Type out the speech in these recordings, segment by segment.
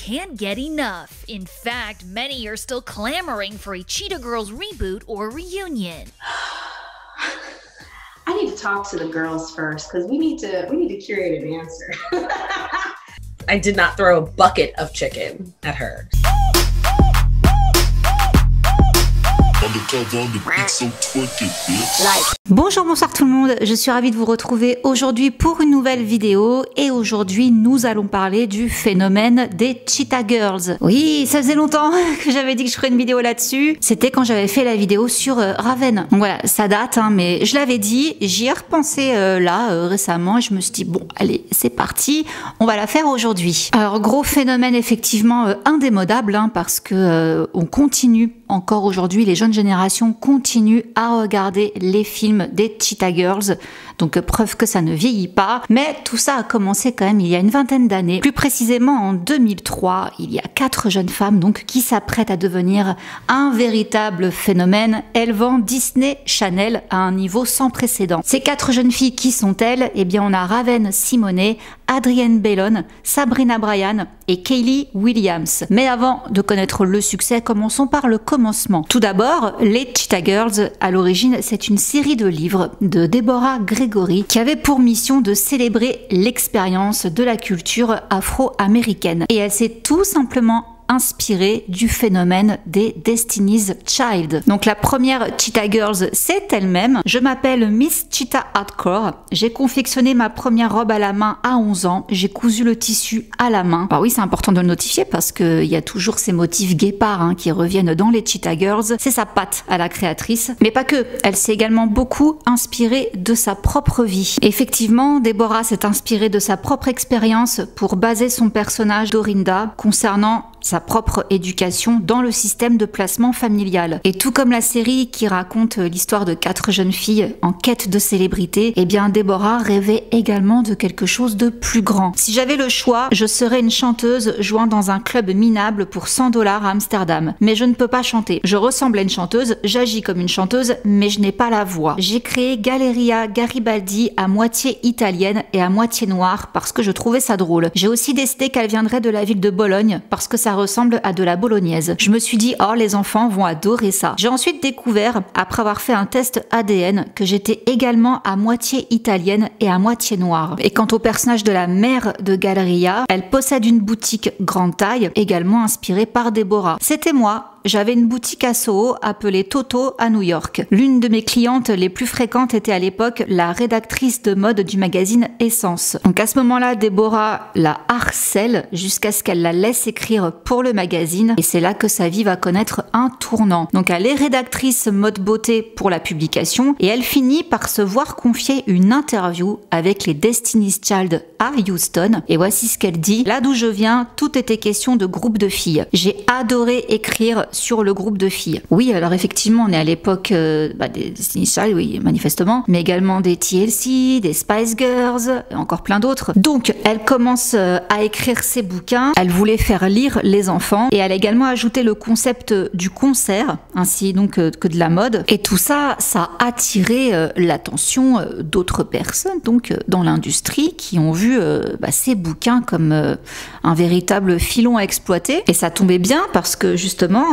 can't get enough. In fact, many are still clamoring for a Cheetah Girls reboot or reunion. I need to talk to the girls first because we need to curate an answer. I did not throw a bucket of chicken at her. Bonjour, bonsoir tout le monde, je suis ravie de vous retrouver aujourd'hui pour une nouvelle vidéo et aujourd'hui nous allons parler du phénomène des Cheetah Girls. Oui, ça faisait longtemps que j'avais dit que je ferais une vidéo là-dessus, c'était quand j'avais fait la vidéo sur Raven. Donc voilà, ça date mais je l'avais dit, j'y ai repensé récemment et je me suis dit bon allez c'est parti, on va la faire aujourd'hui. Alors gros phénomène effectivement indémodable parce que on continue encore aujourd'hui, les jeunes générations continuent à regarder les films des Cheetah Girls, donc preuve que ça ne vieillit pas. Mais tout ça a commencé quand même il y a une vingtaine d'années, plus précisément en 2003. Il y a 4 jeunes femmes donc qui s'apprêtent à devenir un véritable phénomène, élevant Disney Channel à un niveau sans précédent. Ces 4 jeunes filles, qui sont-elles? Eh bien on a Raven Simonet, Adrienne Bailon, Sabrina Bryan et Kaylee Williams. Mais avant de connaître le succès, commençons par le commencement. Tout d'abord, les Cheetah Girls, à l'origine, c'est une série de livres de Deborah Gregory qui avait pour mission de célébrer l'expérience de la culture afro-américaine. Et elle s'est tout simplement inspirée du phénomène des Destiny's Child. Donc la première Cheetah Girls, c'est elle-même. Je m'appelle Miss Cheetah Hardcore. J'ai confectionné ma première robe à la main à 11 ans. J'ai cousu le tissu à la main. Alors oui, c'est important de le notifier parce qu'il y a toujours ces motifs guépards qui reviennent dans les Cheetah Girls. C'est sa patte à la créatrice. Mais pas que. Elle s'est également beaucoup inspirée de sa propre vie. Effectivement, Deborah s'est inspirée de sa propre expérience pour baser son personnage Dorinda concernant sa propre éducation dans le système de placement familial. Et tout comme la série qui raconte l'histoire de 4 jeunes filles en quête de célébrité, eh bien Deborah rêvait également de quelque chose de plus grand. Si j'avais le choix, je serais une chanteuse jouant dans un club minable pour 100 $ à Amsterdam. Mais je ne peux pas chanter. Je ressemble à une chanteuse, j'agis comme une chanteuse, mais je n'ai pas la voix. J'ai créé Galleria Garibaldi à moitié italienne et à moitié noire parce que je trouvais ça drôle. J'ai aussi décidé qu'elle viendrait de la ville de Bologne parce que ça ressemble à de la bolognaise. Je me suis dit, oh, les enfants vont adorer ça. J'ai ensuite découvert, après avoir fait un test ADN, que j'étais également à moitié italienne et à moitié noire. Et quant au personnage de la mère de Galleria, elle possède une boutique grande taille, également inspirée par Deborah. C'était moi. J'avais une boutique à Soho appelée Toto à New York. L'une de mes clientes les plus fréquentes était à l'époque la rédactrice de mode du magazine Essence. Donc à ce moment-là, Deborah la harcèle jusqu'à ce qu'elle la laisse écrire pour le magazine et c'est là que sa vie va connaître un tournant. Donc elle est rédactrice mode beauté pour la publication et elle finit par se voir confier une interview avec les Destiny's Child à Houston. Et voici ce qu'elle dit. Là d'où je viens, tout était question de groupe de filles. J'ai adoré écrire sur le groupe de filles. Oui, alors effectivement, on est à l'époque des Destiny's Child, oui, manifestement, mais également des TLC, des Spice Girls, et encore plein d'autres. Donc, elle commence à écrire ses bouquins, elle voulait faire lire les enfants, et elle a également ajouté le concept du concert, ainsi donc que de la mode. Et tout ça, ça a attiré l'attention d'autres personnes, donc dans l'industrie, qui ont vu ces bouquins comme un véritable filon à exploiter. Et ça tombait bien parce que justement,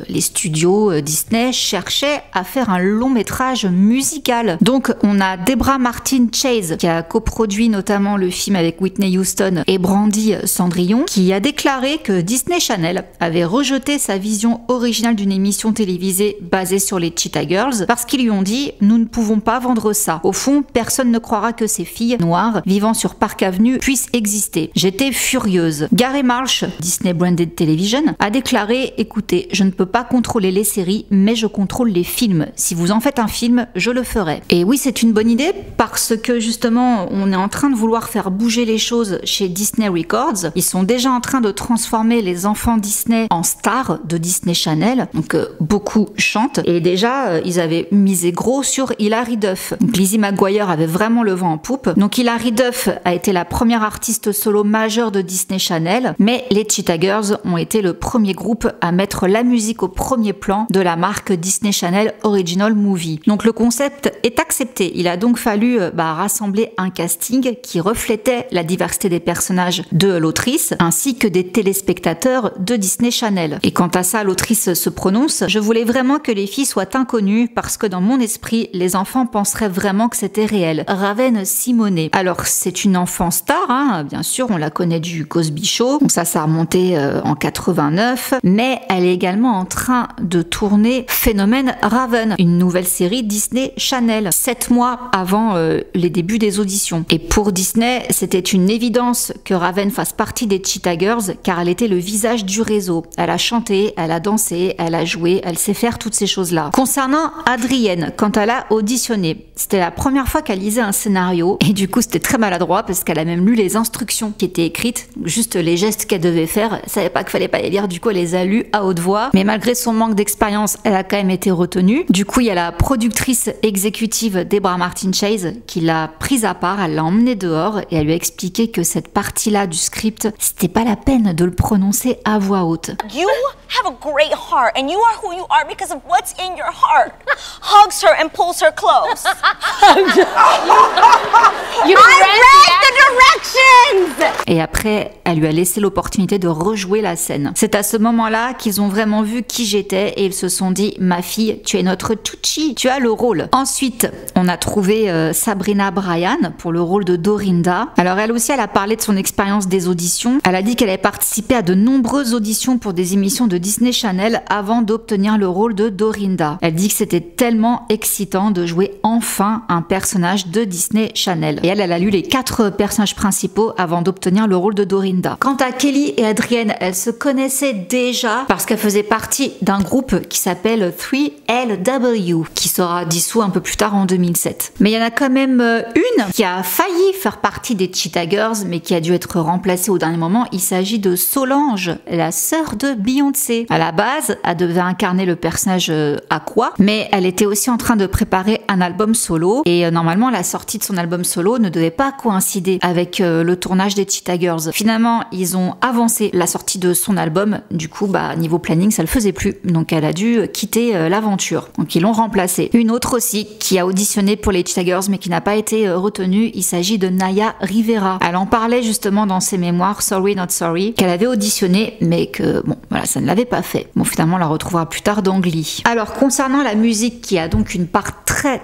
les studios Disney cherchaient à faire un long métrage musical. Donc on a Debra Martin Chase qui a coproduit notamment le film avec Whitney Houston et Brandy Cendrillon, qui a déclaré que Disney Channel avait rejeté sa vision originale d'une émission télévisée basée sur les Cheetah Girls parce qu'ils lui ont dit « Nous ne pouvons pas vendre ça. Au fond, personne ne croira que ces filles noires vivant sur Park Avenue puissent exister. » J'étais furieuse. Gary Marsh, Disney Branded Television, a déclaré « Écoutez, je ne peux pas contrôler les séries, mais je contrôle les films. Si vous en faites un film, je le ferai. » Et oui, c'est une bonne idée parce que justement, on est en train de vouloir faire bouger les choses chez Disney Records. Ils sont déjà en train de transformer les enfants Disney en stars de Disney Channel. Donc beaucoup chantent. Et déjà, ils avaient misé gros sur Hilary Duff. Donc Lizzie McGuire avait vraiment le vent en poupe. Donc Hilary Duff a été la première artiste solo majeure de Disney Channel, mais les Cheetah Girls ont été le premier groupe à mettre la la musique au premier plan de la marque Disney Channel Original Movie. Donc le concept est accepté. Il a donc fallu rassembler un casting qui reflétait la diversité des personnages de l'autrice ainsi que des téléspectateurs de Disney Channel. Et quant à ça, l'autrice se prononce: je voulais vraiment que les filles soient inconnues parce que dans mon esprit, les enfants penseraient vraiment que c'était réel. Raven Simonet. Alors c'est une enfant star, hein, bien sûr, on la connaît du Cosby Show, donc ça a remonté en 89, mais elle est également en train de tourner Phénomène Raven, une nouvelle série Disney Channel, 7 mois avant les débuts des auditions. Et pour Disney, c'était une évidence que Raven fasse partie des Cheetah Girls car elle était le visage du réseau. Elle a chanté, elle a dansé, elle a joué, elle sait faire toutes ces choses-là. Concernant Adrienne, quand elle a auditionné, c'était la première fois qu'elle lisait un scénario et du coup c'était très maladroit parce qu'elle a même lu les instructions qui étaient écrites, juste les gestes qu'elle devait faire. Elle savait pas qu'il fallait pas les lire, du coup elle les a lus à haute voix. Mais malgré son manque d'expérience, elle a quand même été retenue. Du coup il y a la productrice exécutive Deborah Martin Chase qui l'a prise à part, elle l'a emmenée dehors et elle lui a expliqué que cette partie-là du script, c'était pas la peine de le prononcer à voix haute. You have a great heart and you are who you are because of what's in your heart. Hugs her and pulls her close. I read the directions! Et après, elle lui a laissé l'opportunité de rejouer la scène. C'est à ce moment-là qu'ils ont vraiment vu qui j'étais et ils se sont dit: ma fille, tu es notre Tucci, tu as le rôle. Ensuite, on a trouvé Sabrina Bryan pour le rôle de Dorinda. Alors elle aussi, elle a parlé de son expérience des auditions. Elle a dit qu'elle avait participé à de nombreuses auditions pour des émissions de Disney Channel avant d'obtenir le rôle de Dorinda. Elle dit que c'était tellement excitant de jouer enfin un personnage de Disney Channel. Et elle a lu les 4 personnages principaux avant d'obtenir le rôle de Dorinda. Quant à Kelly et Adrienne, elles se connaissaient déjà parce qu'elles faisaient partie d'un groupe qui s'appelle 3LW, qui sera dissous un peu plus tard en 2007. Mais il y en a quand même une qui a failli faire partie des Cheetah Girls, mais qui a dû être remplacée au dernier moment. Il s'agit de Solange, la sœur de Beyoncé. À la base, elle devait incarner le personnage Aqua, mais elle était aussi en train de préparer un album solo et normalement la sortie de son album solo ne devait pas coïncider avec le tournage des Cheetah Girls. Finalement, ils ont avancé la sortie de son album, du coup niveau planning ça le faisait plus, donc elle a dû quitter l'aventure. Donc ils l'ont remplacée. Une autre aussi qui a auditionné pour les Cheetah Girls mais qui n'a pas été retenue, il s'agit de Naya Rivera. Elle en parlait justement dans ses mémoires Sorry Not Sorry, qu'elle avait auditionné mais que ça ne l'avait pas fait. Bon, finalement on la retrouvera plus tard dans Glee. Alors concernant la musique qui a donc une part très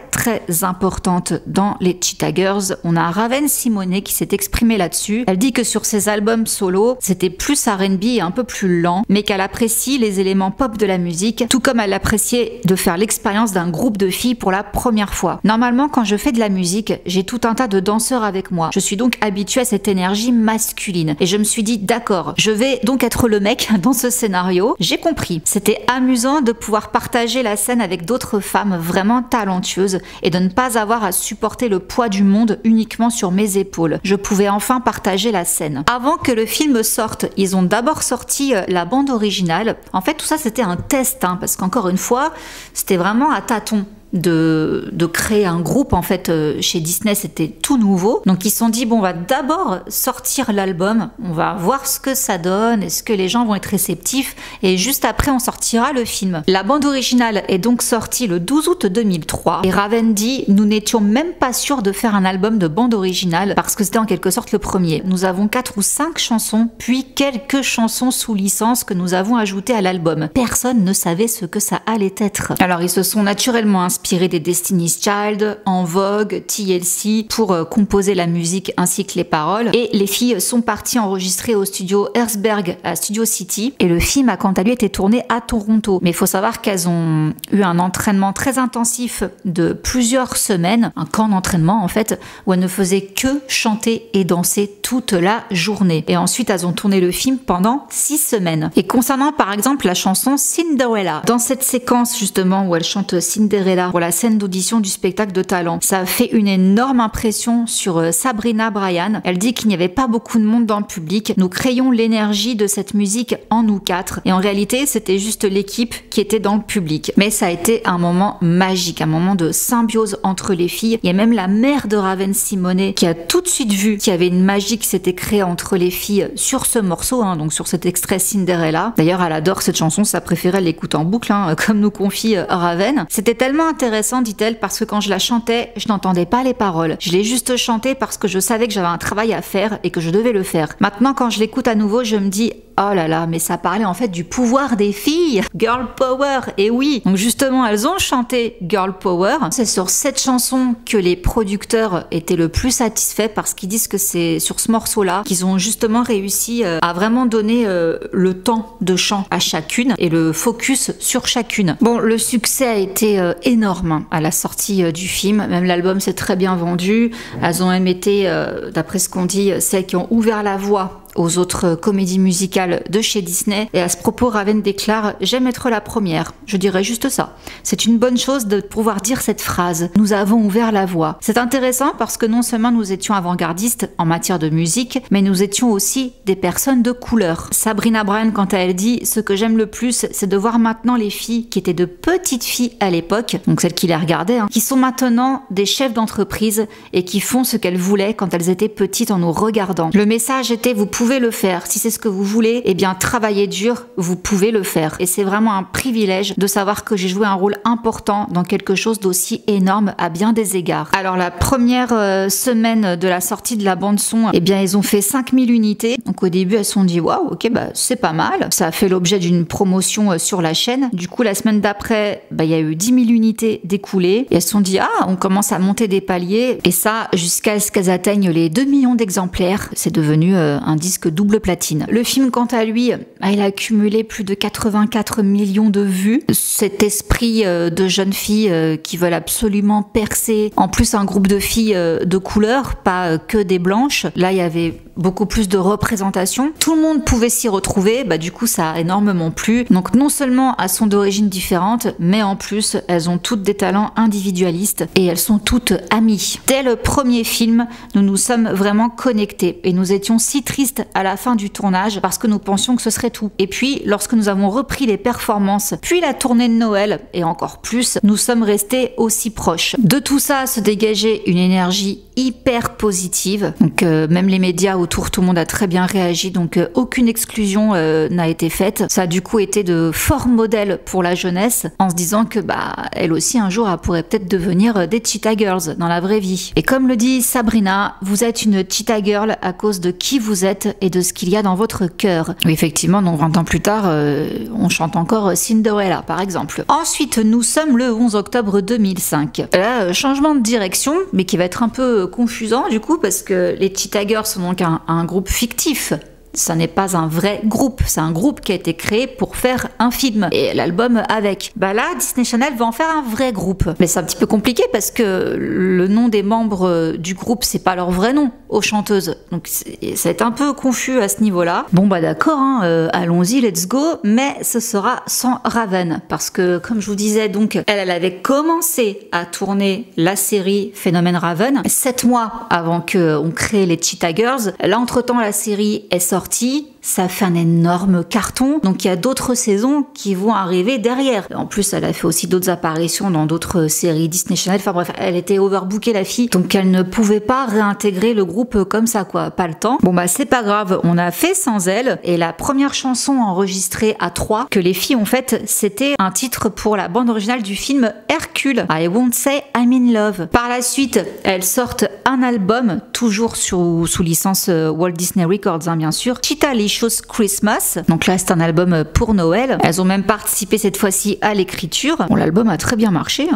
importante dans les Cheetah Girls, on a Raven Simonet qui s'est exprimée là-dessus. Elle dit que sur ses albums solo, c'était plus R&B et un peu plus lent, mais qu'elle apprécie les éléments pop de la musique, tout comme elle appréciait de faire l'expérience d'un groupe de filles pour la première fois. Normalement, quand je fais de la musique, j'ai tout un tas de danseurs avec moi. Je suis donc habituée à cette énergie masculine. Et je me suis dit, d'accord, je vais donc être le mec dans ce scénario. J'ai compris. C'était amusant de pouvoir partager la scène avec d'autres femmes vraiment talentueuses et de ne pas avoir à supporter le poids du monde uniquement sur mes épaules. Je pouvais enfin partager la scène. Avant que le film sorte, ils ont d'abord sorti la bande originale. En fait, tout ça, c'était un test, parce qu'encore une fois, c'était vraiment à tâtons. De créer un groupe en fait chez Disney, c'était tout nouveau, donc ils se sont dit on va d'abord sortir l'album, on va voir ce que ça donne, est-ce que les gens vont être réceptifs et juste après on sortira le film. La bande originale est donc sortie le 12 août 2003 et Raven dit nous n'étions même pas sûrs de faire un album de bande originale parce que c'était en quelque sorte le premier. Nous avons 4 ou 5 chansons puis quelques chansons sous licence que nous avons ajoutées à l'album. Personne ne savait ce que ça allait être. Alors ils se sont naturellement inspiré des Destiny's Child, En Vogue, TLC pour composer la musique ainsi que les paroles. Et les filles sont parties enregistrer au studio Herzberg à Studio City. Et le film a quant à lui été tourné à Toronto. Mais il faut savoir qu'elles ont eu un entraînement très intensif de plusieurs semaines, un camp d'entraînement en fait, où elles ne faisaient que chanter et danser toute la journée. Et ensuite elles ont tourné le film pendant 6 semaines. Et concernant par exemple la chanson Cinderella, dans cette séquence justement où elle chante Cinderella là pour la scène d'audition du spectacle de talent. Ça a fait une énorme impression sur Sabrina Bryan. Elle dit qu'il n'y avait pas beaucoup de monde dans le public. Nous créions l'énergie de cette musique en nous quatre. Et en réalité, c'était juste l'équipe qui était dans le public. Mais ça a été un moment magique, un moment de symbiose entre les filles. Il y a même la mère de Raven-Symoné qui a tout de suite vu qu'il y avait une magie qui s'était créée entre les filles sur ce morceau, donc sur cet extrait Cinderella. D'ailleurs, elle adore cette chanson, sa préférée, elle l'écoute en boucle, comme nous confie Raven. C'était tellement intéressant, dit-elle, parce que quand je la chantais, je n'entendais pas les paroles. Je l'ai juste chantée parce que je savais que j'avais un travail à faire et que je devais le faire. Maintenant, quand je l'écoute à nouveau, je me dis oh là là, mais ça parlait en fait du pouvoir des filles. Girl Power, et oui. Donc justement, elles ont chanté Girl Power. C'est sur cette chanson que les producteurs étaient le plus satisfaits parce qu'ils disent que c'est sur ce morceau-là qu'ils ont justement réussi à vraiment donner le temps de chant à chacune et le focus sur chacune. Bon, le succès a été énorme à la sortie du film. Même l'album s'est très bien vendu. Elles ont même été, d'après ce qu'on dit, celles qui ont ouvert la voie aux autres comédies musicales de chez Disney. Et à ce propos, Raven déclare « J'aime être la première ». Je dirais juste ça. C'est une bonne chose de pouvoir dire cette phrase. Nous avons ouvert la voie. C'est intéressant parce que non seulement nous étions avant-gardistes en matière de musique, mais nous étions aussi des personnes de couleur. Sabrina Bryan, quant à elle, dit « Ce que j'aime le plus, c'est de voir maintenant les filles qui étaient de petites filles à l'époque, donc celles qui les regardaient, qui sont maintenant des chefs d'entreprise et qui font ce qu'elles voulaient quand elles étaient petites en nous regardant. » Le message était « Vous pouvez le faire. Si c'est ce que vous voulez, eh bien, travaillez dur, vous pouvez le faire. » Et c'est vraiment un privilège de savoir que j'ai joué un rôle important dans quelque chose d'aussi énorme à bien des égards. Alors, la première semaine de la sortie de la bande-son, eh bien, ils ont fait 5000 unités. Donc, au début, elles se sont dit, waouh, ok, bah, c'est pas mal. Ça a fait l'objet d'une promotion sur la chaîne. Du coup, la semaine d'après, bah, il y a eu 10 000 unités découlées. Et elles se sont dit, ah, on commence à monter des paliers. Et ça, jusqu'à ce qu'elles atteignent les 2 millions d'exemplaires. C'est devenu un disque double platine. Le film, quant à lui, il a accumulé plus de 84 millions de vues. Cet esprit de jeunes filles qui veulent absolument percer. En plus, un groupe de filles de couleur, pas que des blanches. Là, il y avait beaucoup plus de représentation. Tout le monde pouvait s'y retrouver. Bah, du coup, ça a énormément plu. Donc, non seulement elles sont d'origines différentes, mais en plus, elles ont toutes des talents individualistes et elles sont toutes amies. Dès le premier film, nous nous sommes vraiment connectés et nous étions si tristes à la fin du tournage parce que nous pensions que ce serait tout. Et puis, lorsque nous avons repris les performances, puis la tournée de Noël et encore plus, nous sommes restés aussi proches. De tout ça se dégageait une énergie hyper positive. Donc, même les médias autour, tout le monde a très bien réagi. Donc, aucune exclusion n'a été faite. Ça a du coup été de forts modèles pour la jeunesse en se disant que, bah, elle aussi, un jour, elle pourrait peut-être devenir des Cheetah Girls dans la vraie vie. Et comme le dit Sabrina, vous êtes une Cheetah Girl à cause de qui vous êtes et de ce qu'il y a dans votre cœur. Oui, effectivement, donc 20 ans plus tard, on chante encore Cinderella, par exemple. Ensuite, nous sommes le 11 octobre 2005. Là, changement de direction, mais qui va être un peu confusant, du coup, parce que les Cheetah Girls sont donc un groupe fictif. Ça n'est pas un vrai groupe, c'est un groupe qui a été créé pour faire un film et l'album avec. Bah là, Disney Channel va en faire un vrai groupe. Mais c'est un petit peu compliqué parce que le nom des membres du groupe, c'est pas leur vrai nom aux chanteuses. Donc ça va être un peu confus à ce niveau-là. Bon bah d'accord, allons-y, let's go. Mais ce sera sans Raven parce que, comme je vous disais, donc elle avait commencé à tourner la série Phénomène Raven 7 mois avant qu'on crée les Cheetah Girls. Là, entre-temps, la série est sortie. Ça fait un énorme carton, donc il y a d'autres saisons qui vont arriver derrière. En plus, elle a fait aussi d'autres apparitions dans d'autres séries Disney Channel. Enfin bref, elle était overbookée, la fille, donc elle ne pouvait pas réintégrer le groupe comme ça, quoi. Pas le temps. Bon bah c'est pas grave, on a fait sans elle. Et la première chanson enregistrée à 3 que les filles ont faite, c'était un titre pour la bande originale du film Hercule, I Won't Say I'm in Love. Par la suite, elles sortent un album, toujours sous licence Walt Disney Records, bien sûr, Cheetah-licious Christmas. Donc là, c'est un album pour Noël. Elles ont même participé cette fois-ci à l'écriture. Bon, l'album a très bien marché,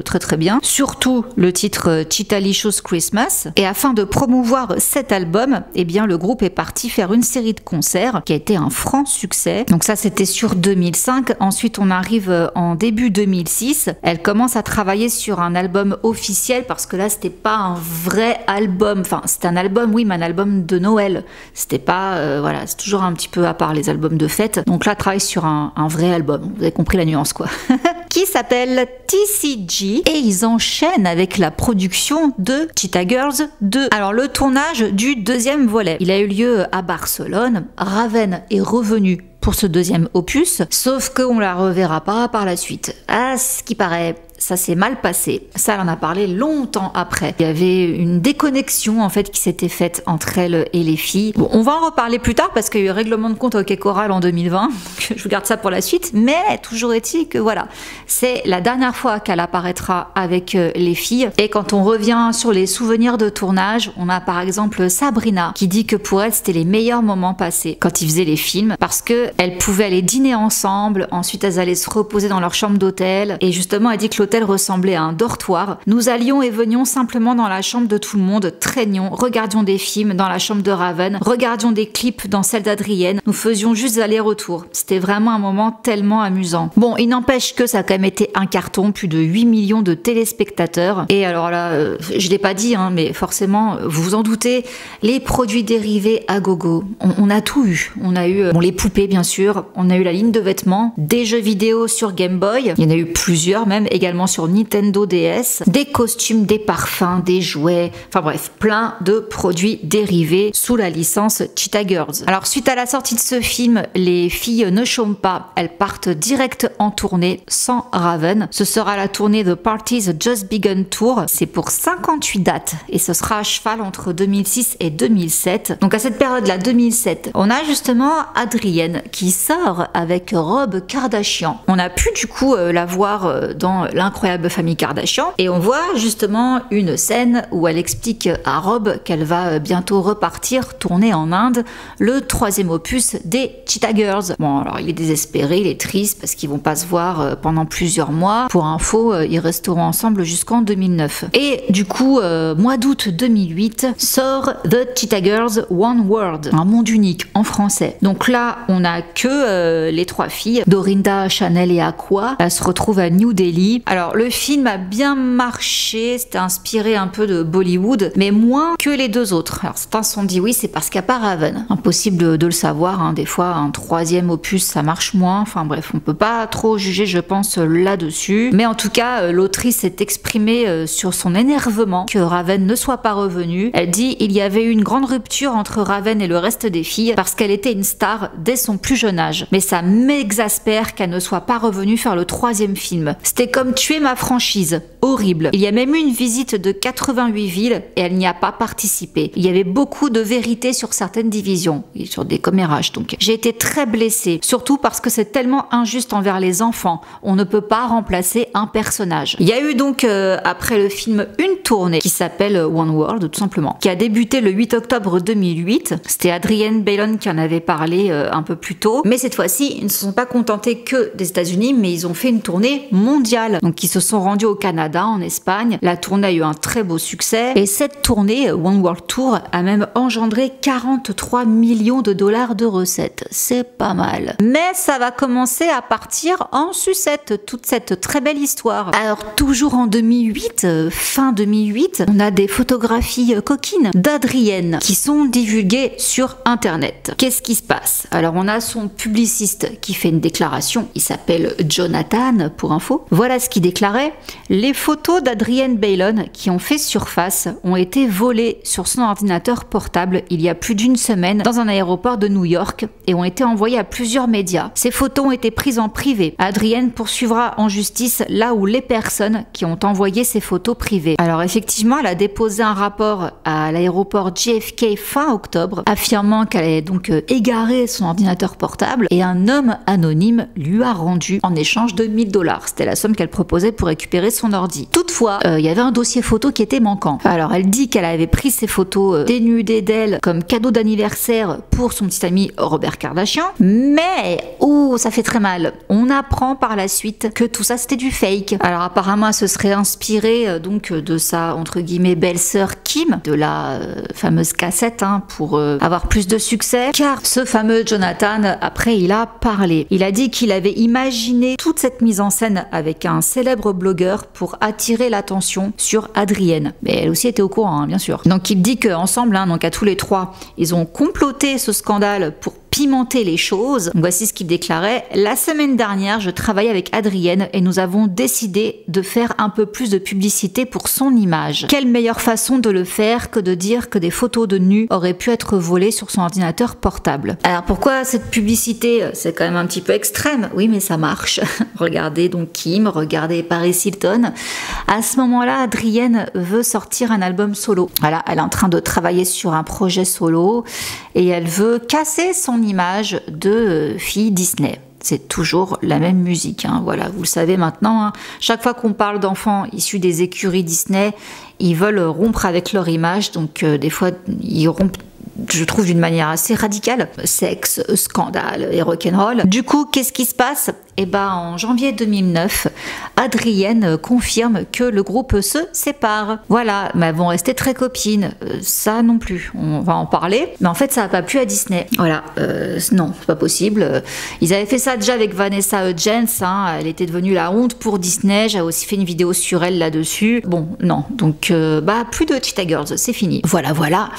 très très bien. Surtout le titre Cheetah-licious Christmas. Et afin de promouvoir cet album, eh bien, le groupe est parti faire une série de concerts qui a été un franc succès. Donc ça, c'était sur 2005. Ensuite, on arrive en début 2006. Elle commence à travailler sur un album officiel parce que là, c'était pas un vrai album. Enfin, c'était un album, oui, mais un album de Noël. C'était pas, voilà, c'est toujours un petit peu à part les albums de fête. Donc là, elle travaille sur un vrai album. Vous avez compris la nuance, quoi. qui s'appelle TCG et ils enchaînent avec la production de Cheetah Girls 2. Alors le tournage du deuxième volet, il a eu lieu à Barcelone. Raven est revenu pour ce deuxième opus, sauf qu'on la reverra pas par la suite. À ce qui paraît, ça s'est mal passé. Ça, elle en a parlé longtemps après. Il y avait une déconnexion en fait qui s'était faite entre elle et les filles. Bon, on va en reparler plus tard parce qu'il y a eu règlement de compte au Quai Coral en 2020. Je vous garde ça pour la suite. Mais toujours est-il que voilà, c'est la dernière fois qu'elle apparaîtra avec les filles. Et quand on revient sur les souvenirs de tournage, on a par exemple Sabrina qui dit que pour elle c'était les meilleurs moments passés quand ils faisaient les films parce que elles pouvaient aller dîner ensemble. Ensuite elles allaient se reposer dans leur chambre d'hôtel. Et justement elle dit que l'hôtel ressemblait à un dortoir. Nous allions et venions simplement dans la chambre de tout le monde, traînions, regardions des films dans la chambre de Raven, regardions des clips dans celle d'Adrienne. Nous faisions juste des allers-retours. C'était vraiment un moment tellement amusant. Bon, il n'empêche que ça a quand même été un carton, plus de 8 millions de téléspectateurs. Et alors là, je l'ai pas dit, hein, mais forcément, vous vous en doutez, les produits dérivés à gogo. On a tout eu. On a eu les poupées, bien sûr. On a eu la ligne de vêtements, des jeux vidéo sur Game Boy. Il y en a eu plusieurs même, également sur Nintendo DS, des costumes, des parfums, des jouets, enfin bref, plein de produits dérivés sous la licence Cheetah Girls. Alors suite à la sortie de ce film, les filles ne chôment pas, elles partent direct en tournée sans Raven. Ce sera la tournée The Party's Just Begun Tour, c'est pour 58 dates et ce sera à cheval entre 2006 et 2007. Donc à cette période-là, 2007, on a justement Adrienne qui sort avec Rob Kardashian. On a pu du coup la voir dans l'incroyable famille Kardashian et on voit justement une scène où elle explique à Rob qu'elle va bientôt repartir tourner en Inde le troisième opus des Cheetah Girls. Bon alors il est désespéré, il est triste parce qu'ils vont pas se voir pendant plusieurs mois. Pour info, ils resteront ensemble jusqu'en 2009. Et du coup, mois d'août 2008 sort The Cheetah Girls One World, un monde unique en français. Donc là on a que les trois filles, Dorinda, Chanel et Aqua. Elles se retrouvent à New Delhi. Alors le film a bien marché, c'était inspiré un peu de Bollywood, mais moins que les deux autres. Alors certains se sont dit oui, c'est parce qu'il n'y a pas Raven. Impossible de le savoir, hein. Des fois un troisième opus ça marche moins, enfin bref, on peut pas trop juger je pense là-dessus. Mais en tout cas, l'autrice s'est exprimée sur son énervement que Raven ne soit pas revenue. Elle dit il y avait eu une grande rupture entre Raven et le reste des filles parce qu'elle était une star dès son plus jeune âge. Mais ça m'exaspère qu'elle ne soit pas revenue faire le troisième film. C'était comme tuer ma franchise. Horrible. Il y a même eu une visite de 88 villes et elle n'y a pas participé. Il y avait beaucoup de vérité sur certaines divisions et sur des commérages donc. J'ai été très blessée, surtout parce que c'est tellement injuste envers les enfants. On ne peut pas remplacer un personnage. Il y a eu donc après le film une tournée qui s'appelle One World tout simplement, qui a débuté le 8 octobre 2008. C'était Adrienne Bailon qui en avait parlé un peu plus tôt. Mais cette fois-ci, ils ne se sont pas contentés que des États-Unis, mais ils ont fait une tournée mondiale. Donc ils se sont rendus au Canada, en Espagne. La tournée a eu un très beau succès. Et cette tournée, One World Tour, a même engendré 43 millions de dollars de recettes. C'est pas mal. Mais ça va commencer à partir en sucette, toute cette très belle histoire. Alors toujours en 2008, fin 2008, on a des photographies coquines d'Adrienne qui sont divulguées sur internet. Qu'est-ce qui se passe? Alors on a son publiciste qui fait une déclaration, il s'appelle Jonathan pour info. Voilà ce qu'il déclarait: les photos d'Adrienne Bailon qui ont fait surface ont été volées sur son ordinateur portable il y a plus d'une semaine dans un aéroport de New York et ont été envoyées à plusieurs médias. Ces photos ont été prises en privé. Adrienne poursuivra en justice là où les personnes qui ont envoyé ces photos privées. Alors effectivement, elle a déposé un rapport à l'aéroport JFK fin octobre, affirmant qu'elle avait donc égaré son ordinateur portable et un homme anonyme lui a rendu en échange de 1000 $. C'était la somme qu'elle proposait pour récupérer son ordi. Toutefois, il y avait un dossier photo qui était manquant. Alors elle dit qu'elle avait pris ces photos dénudées d'elle comme cadeau d'anniversaire pour son petit ami Robert Kardashian, mais ça fait très mal. On apprend par la suite que tout ça c'était du fake. Alors apparemment elle se serait inspirée donc de sa entre guillemets belle-sœur Kim, de la fameuse cassette pour avoir plus de succès, car ce fameux Jonathan après il a parlé. Il a dit qu'il avait imaginé toute cette mise en scène avec un célèbre blogueur pour attirer l'attention sur Adrienne. Mais elle aussi était au courant, bien sûr. Donc il dit qu'ensemble, donc à tous les trois, ils ont comploté ce scandale pour pimenter les choses. Voici ce qu'il déclarait: la semaine dernière, je travaillais avec Adrienne et nous avons décidé de faire un peu plus de publicité pour son image. Quelle meilleure façon de le faire que de dire que des photos de nus auraient pu être volées sur son ordinateur portable. Alors pourquoi cette publicité? C'est quand même un petit peu extrême. Oui, mais ça marche. Regardez donc Kim, regardez Paris Hilton. À ce moment-là, Adrienne veut sortir un album solo. Voilà, elle est en train de travailler sur un projet solo et elle veut casser son image de fille Disney. C'est toujours la même musique, hein. Voilà, vous le savez maintenant, hein. Chaque fois qu'on parle d'enfants issus des écuries Disney, ils veulent rompre avec leur image, donc des fois ils rompent, je trouve, d'une manière assez radicale. Sexe, scandale et rock'n'roll. Du coup, qu'est-ce qui se passe? Eh ben, en janvier 2009, Adrienne confirme que le groupe se sépare. Voilà, mais elles vont rester très copines. Ça non plus, on va en parler. Mais en fait, ça n'a pas plu à Disney. Voilà, non, c'est pas possible. Ils avaient fait ça déjà avec Vanessa Hudgens, hein. Elle était devenue la honte pour Disney. J'avais aussi fait une vidéo sur elle là-dessus. Bon, non, donc plus de Cheetah Girls, c'est fini. Voilà, voilà.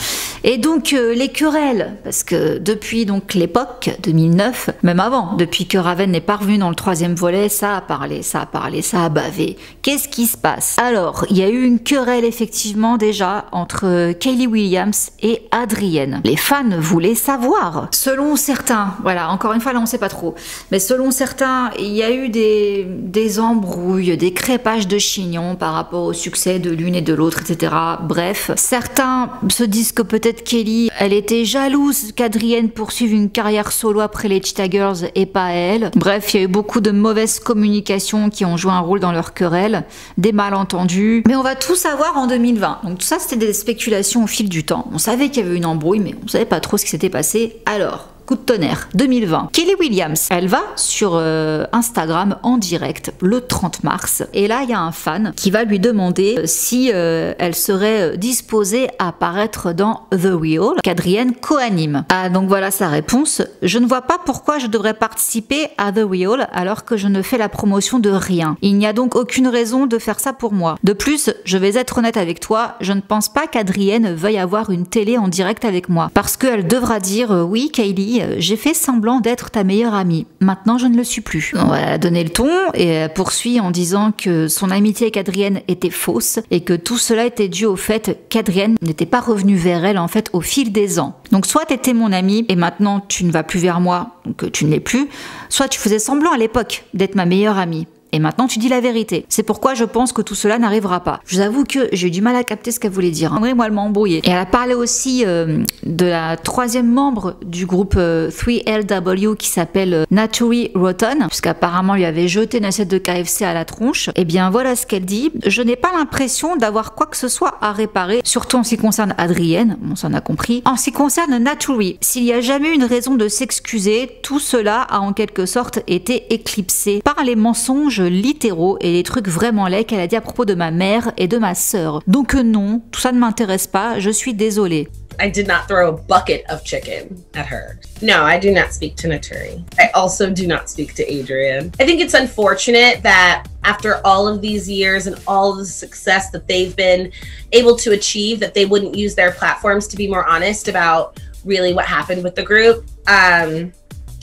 Et donc les querelles, parce que depuis donc l'époque 2009, même avant, depuis que Raven n'est pas revenu dans le troisième volet, ça a parlé, ça a bavé. Qu'est-ce qui se passe? Alors, il y a eu une querelle effectivement déjà entre Kaylee Williams et Adrienne. Les fans voulaient savoir. Selon certains, voilà, encore une fois là on sait pas trop, mais selon certains, il y a eu des embrouilles, des crépages de chignons par rapport au succès de l'une et de l'autre, etc. Bref, certains se disent que peut-être Kaylee, elle était jalouse qu'Adrienne poursuive une carrière solo après les Cheetah Girls et pas elle. Bref, il y a eu beaucoup de mauvaises communications qui ont joué un rôle dans leur querelle, des malentendus, mais on va tout savoir en 2020. Donc tout ça, c'était des spéculations au fil du temps. On savait qu'il y avait eu une embrouille, mais on savait pas trop ce qui s'était passé. Alors, coup de tonnerre, 2020. Kaylee Williams, elle va sur Instagram en direct le 30 mars. Et là, il y a un fan qui va lui demander si elle serait disposée à apparaître dans The Real, qu'Adrienne co-anime. Ah, donc voilà sa réponse. Je ne vois pas pourquoi je devrais participer à The Real alors que je ne fais la promotion de rien. Il n'y a donc aucune raison de faire ça pour moi. De plus, je vais être honnête avec toi, je ne pense pas qu'Adrienne veuille avoir une télé en direct avec moi. Parce qu'elle devra dire oui, Kaylee, j'ai fait semblant d'être ta meilleure amie. Maintenant, je ne le suis plus. On va donner le ton et elle poursuit en disant que son amitié avec Adrienne était fausse et que tout cela était dû au fait qu'Adrienne n'était pas revenue vers elle en fait au fil des ans. Donc soit tu étais mon amie et maintenant tu ne vas plus vers moi, donc tu ne l'es plus, soit tu faisais semblant à l'époque d'être ma meilleure amie. Et maintenant, tu dis la vérité. C'est pourquoi je pense que tout cela n'arrivera pas. Je vous avoue que j'ai eu du mal à capter ce qu'elle voulait dire. En vrai, moi, elle m'a embrouillée. Et elle a parlé aussi de la troisième membre du groupe 3LW qui s'appelle Naturi Rotten, puisqu'apparemment, lui avait jeté une assiette de KFC à la tronche. Et bien, voilà ce qu'elle dit. Je n'ai pas l'impression d'avoir quoi que ce soit à réparer, surtout en ce qui concerne Adrienne. Bon, ça on a compris. En ce qui concerne Naturi, s'il n'y a jamais eu une raison de s'excuser, tout cela a en quelque sorte été éclipsé par les mensonges littéraux et les trucs vraiment laids qu'elle a dit à propos de ma mère et de ma sœur. Donc non, tout ça ne m'intéresse pas, je suis désolée. I did not throw a bucket of chicken at her. No, I do not speak to Naturi. I also do not speak to Adrienne. I think it's unfortunate that after all of these years and all of the success that they've been able to achieve, that they wouldn't use their platforms to be more honest about really what happened with the group.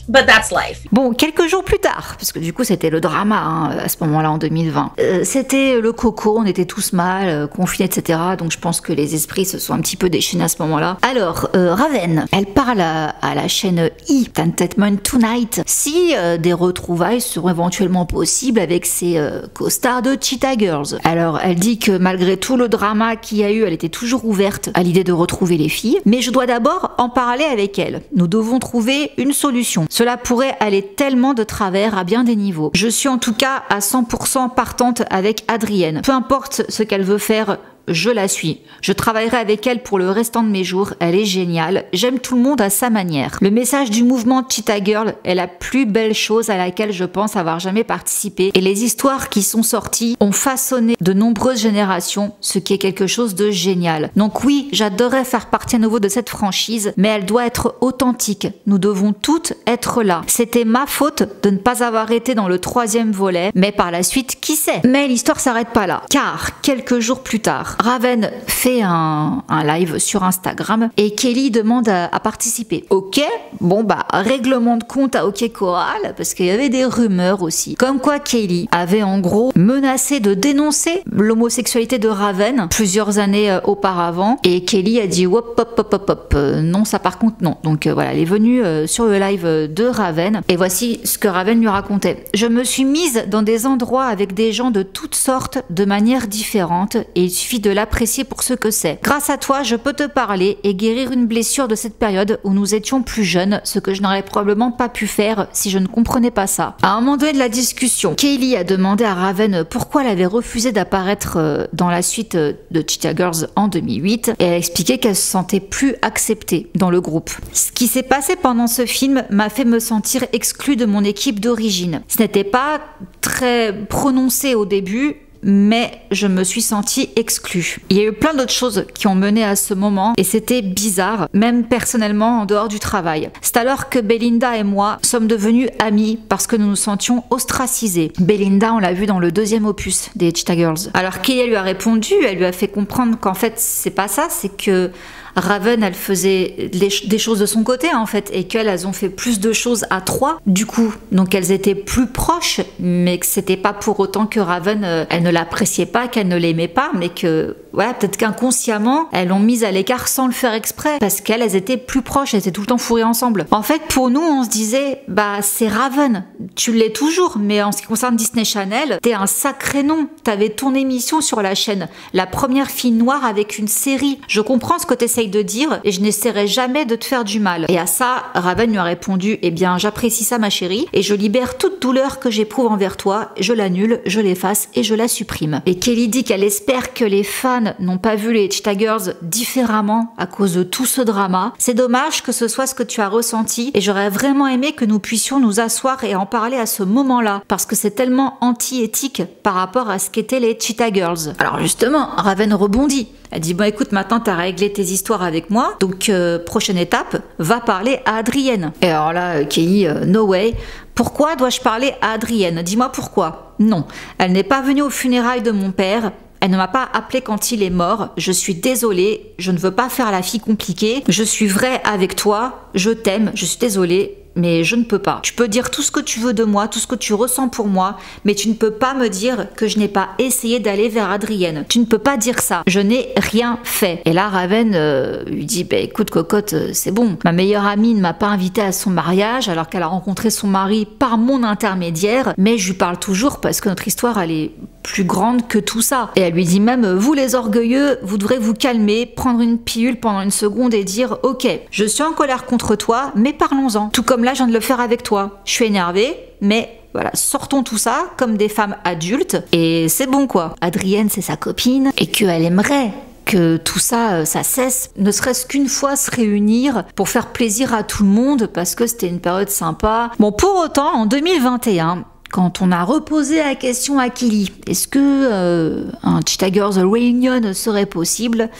But that's life. Bon, quelques jours plus tard, parce que du coup c'était le drama hein, à ce moment-là en 2020. C'était le coco, on était tous mal, confinés, etc. Donc je pense que les esprits se sont un petit peu déchaînés à ce moment-là. Alors, Raven, elle parle à la chaîne E! Entertainment Tonight si des retrouvailles seront éventuellement possibles avec ses co-stars de Cheetah Girls. Alors, elle dit que malgré tout le drama qu'il y a eu, elle était toujours ouverte à l'idée de retrouver les filles. Mais je dois d'abord en parler avec elle. Nous devons trouver une solution. Cela pourrait aller tellement de travers à bien des niveaux. Je suis en tout cas à 100% partante avec Adrienne. Peu importe ce qu'elle veut faire, je la suis. Je travaillerai avec elle pour le restant de mes jours. Elle est géniale. J'aime tout le monde à sa manière. Le message du mouvement Cheetah Girl est la plus belle chose à laquelle je pense avoir jamais participé. Et les histoires qui sont sorties ont façonné de nombreuses générations, ce qui est quelque chose de génial. Donc oui, j'adorerais faire partie à nouveau de cette franchise, mais elle doit être authentique. Nous devons toutes être là. C'était ma faute de ne pas avoir été dans le 3e volet, mais par la suite, qui sait? Mais l'histoire s'arrête pas là. Car, quelques jours plus tard, Raven fait un live sur Instagram et Kelly demande à participer. Ok, bon bah règlement de compte à OK Corral parce qu'il y avait des rumeurs aussi. Comme quoi Kelly avait en gros menacé de dénoncer l'homosexualité de Raven plusieurs années auparavant et Kelly a dit hop hop hop hop hop non ça par contre non. Donc voilà, elle est venue sur le live de Raven et voici ce que Raven lui racontait. Je me suis mise dans des endroits avec des gens de toutes sortes de manière différente et il suffit de l'apprécier pour ce que c'est. Grâce à toi, je peux te parler et guérir une blessure de cette période où nous étions plus jeunes, ce que je n'aurais probablement pas pu faire si je ne comprenais pas ça. À un moment donné de la discussion, Kelly a demandé à Raven pourquoi elle avait refusé d'apparaître dans la suite de Cheetah Girls en 2008 et elle a expliqué qu'elle se sentait plus acceptée dans le groupe. Ce qui s'est passé pendant ce film m'a fait me sentir exclue de mon équipe d'origine. Ce n'était pas très prononcé au début, mais je me suis sentie exclue. Il y a eu plein d'autres choses qui ont mené à ce moment et c'était bizarre, même personnellement en dehors du travail. C'est alors que Belinda et moi sommes devenus amis parce que nous nous sentions ostracisés. Belinda, on l'a vu dans le 2e opus des Cheetah Girls. Alors Kelly lui a répondu, elle lui a fait comprendre qu'en fait c'est pas ça, c'est que Raven, elle faisait des choses de son côté en fait et qu'elles ont fait plus de choses à 3 du coup. Donc elles étaient plus proches mais que c'était pas pour autant que Raven, elle ne l'appréciait pas, qu'elle ne l'aimait pas mais que voilà, peut-être qu'inconsciemment elles l'ont mise à l'écart sans le faire exprès parce qu'elles étaient plus proches, elles étaient tout le temps fourrées ensemble. En fait pour nous on se disait bah c'est Raven, tu l'es toujours mais en ce qui concerne Disney Channel, t'es un sacré nom, t'avais ton émission sur la chaîne, la première fille noire avec une série. Je comprends ce que t'essayes de dire et je n'essaierai jamais de te faire du mal. Et à ça, Raven lui a répondu eh bien j'apprécie ça ma chérie et je libère toute douleur que j'éprouve envers toi, je l'annule, je l'efface et je la supprime. Et Kelly dit qu'elle espère que les fans n'ont pas vu les Cheetah Girls différemment à cause de tout ce drama. C'est dommage que ce soit ce que tu as ressenti et j'aurais vraiment aimé que nous puissions nous asseoir et en parler à ce moment-là parce que c'est tellement anti-éthique par rapport à ce qu'étaient les Cheetah Girls. Alors justement, Raven rebondit. Elle dit bon écoute maintenant t'as réglé tes histoires avec moi donc prochaine étape va parler à Adrienne. Et alors là Kelly no way. Pourquoi dois-je parler à Adrienne? Dis-moi pourquoi. Non, elle n'est pas venue aux funérailles de mon père. Elle ne m'a pas appelé quand il est mort. Je suis désolée, je ne veux pas faire la fille compliquée. Je suis vraie avec toi, je t'aime, je suis désolée. Mais je ne peux pas. Tu peux dire tout ce que tu veux de moi, tout ce que tu ressens pour moi, mais tu ne peux pas me dire que je n'ai pas essayé d'aller vers Adrienne. Tu ne peux pas dire ça. Je n'ai rien fait. Et là, Raven lui dit bah, écoute, cocotte, c'est bon. Ma meilleure amie ne m'a pas invitée à son mariage alors qu'elle a rencontré son mari par mon intermédiaire, mais je lui parle toujours parce que notre histoire, elle est plus grande que tout ça. Et elle lui dit même vous les orgueilleux, vous devrez vous calmer, prendre une pilule pendant une seconde et dire ok, je suis en colère contre toi, mais parlons-en. Tout comme là, je viens de le faire avec toi. Je suis énervée, mais voilà, sortons tout ça comme des femmes adultes et c'est bon quoi. Adrienne, c'est sa copine et qu'elle aimerait que tout ça, ça cesse, ne serait-ce qu'une fois se réunir pour faire plaisir à tout le monde parce que c'était une période sympa. Bon, pour autant, en 2021, quand on a reposé la question à Kelly, est-ce que un Cheetah Girls Reunion serait possible?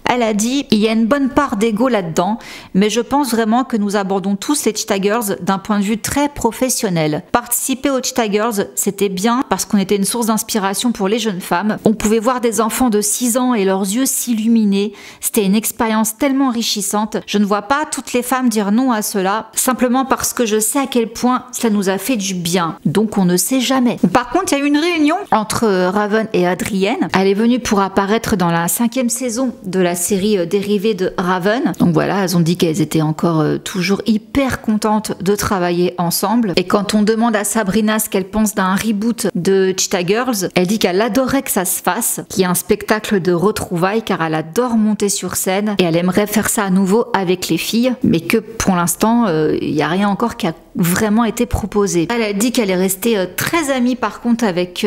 Elle a dit, il y a une bonne part d'ego là-dedans, mais je pense vraiment que nous abordons tous les Cheetah Girls d'un point de vue très professionnel. Participer aux Cheetah Girls, c'était bien parce qu'on était une source d'inspiration pour les jeunes femmes. On pouvait voir des enfants de 6 ans et leurs yeux s'illuminer. C'était une expérience tellement enrichissante. Je ne vois pas toutes les femmes dire non à cela, simplement parce que je sais à quel point cela nous a fait du bien. Donc on ne sait jamais. Par contre, il y a eu une réunion entre Raven et Adrienne. Elle est venue pour apparaître dans la 5e saison de la série dérivée de Raven. Donc voilà, elles ont dit qu'elles étaient encore toujours hyper contentes de travailler ensemble. Et quand on demande à Sabrina ce qu'elle pense d'un reboot de Cheetah Girls, elle dit qu'elle adorerait que ça se fasse, qu'il y ait un spectacle de retrouvailles car elle adore monter sur scène et elle aimerait faire ça à nouveau avec les filles, mais que pour l'instant, il n'y a rien encore qui a vraiment été proposé. Elle a dit qu'elle est restée très amie par contre avec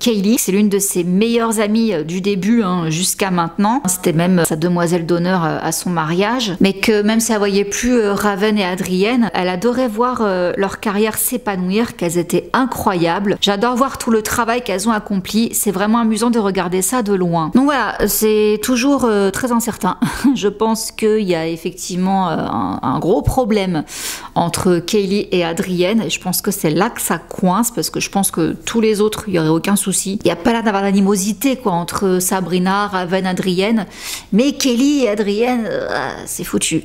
Kaylee. C'est l'une de ses meilleures amies du début jusqu'à maintenant. C'était même sa demoiselle d'honneur à son mariage. Mais que même si elle voyait plus Raven et Adrienne, elle adorait voir leur carrière s'épanouir, qu'elles étaient incroyables. J'adore voir tout le travail qu'elles ont accompli. C'est vraiment amusant de regarder ça de loin. Donc voilà, c'est toujours très incertain. Je pense qu'il y a effectivement un gros problème entre Kaylee Kelly et Adrienne, et je pense que c'est là que ça coince, parce que je pense que tous les autres, il n'y aurait aucun souci. Il n'y a pas l'air d'avoir d'animosité quoi entre Sabrina, Raven, Adrienne, mais Kelly et Adrienne, c'est foutu.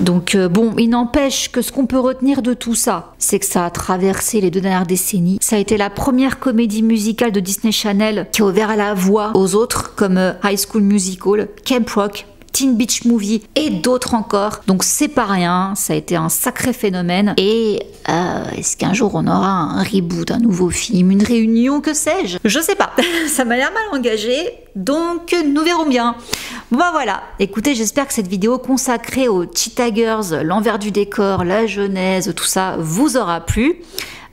Donc bon, il n'empêche que ce qu'on peut retenir de tout ça, c'est que ça a traversé les 2 dernières décennies. Ça a été la première comédie musicale de Disney Channel qui a ouvert la voie aux autres, comme High School Musical, Camp Rock, Teen Beach Movie et d'autres encore. Donc c'est pas rien, ça a été un sacré phénomène. Et est-ce qu'un jour on aura un reboot, un nouveau film, une réunion, que sais-je? Je sais pas, ça m'a l'air mal engagé, donc nous verrons bien. Bon bah voilà, écoutez, j'espère que cette vidéo consacrée aux Cheetah Girls, l'envers du décor, la genèse, tout ça, vous aura plu.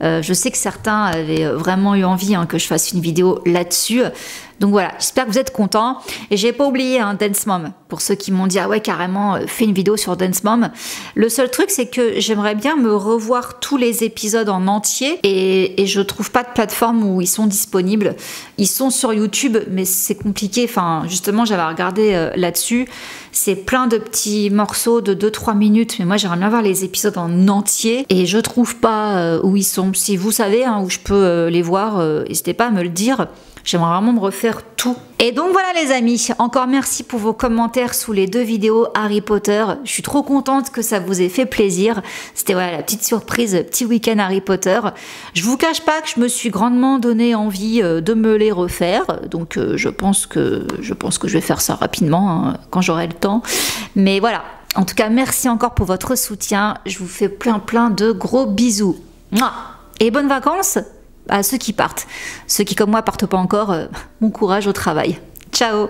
Je sais que certains avaient vraiment eu envie que je fasse une vidéo là-dessus. Donc voilà, j'espère que vous êtes contents. Et j'ai pas oublié Dance Mom. Pour ceux qui m'ont dit, ah ouais, carrément, fais une vidéo sur Dance Mom. Le seul truc, c'est que j'aimerais bien me revoir tous les épisodes en entier. Et je trouve pas de plateforme où ils sont disponibles. Ils sont sur YouTube, mais c'est compliqué. Enfin, justement, j'avais regardé là-dessus. C'est plein de petits morceaux de 2-3 minutes. Mais moi, j'aimerais bien voir les épisodes en entier. Et je trouve pas où ils sont. Si vous savez où je peux les voir, n'hésitez pas à me le dire. J'aimerais vraiment me refaire tout. Et donc voilà les amis, encore merci pour vos commentaires sous les 2 vidéos Harry Potter. Je suis trop contente que ça vous ait fait plaisir. C'était voilà la petite surprise, petit week-end Harry Potter. Je vous cache pas que je me suis grandement donné envie de me les refaire. Donc je pense que je vais faire ça rapidement quand j'aurai le temps. Mais voilà, en tout cas merci encore pour votre soutien. Je vous fais plein de gros bisous. Et bonnes vacances à ceux qui partent. Ceux qui, comme moi, partent pas encore, bon courage au travail. Ciao!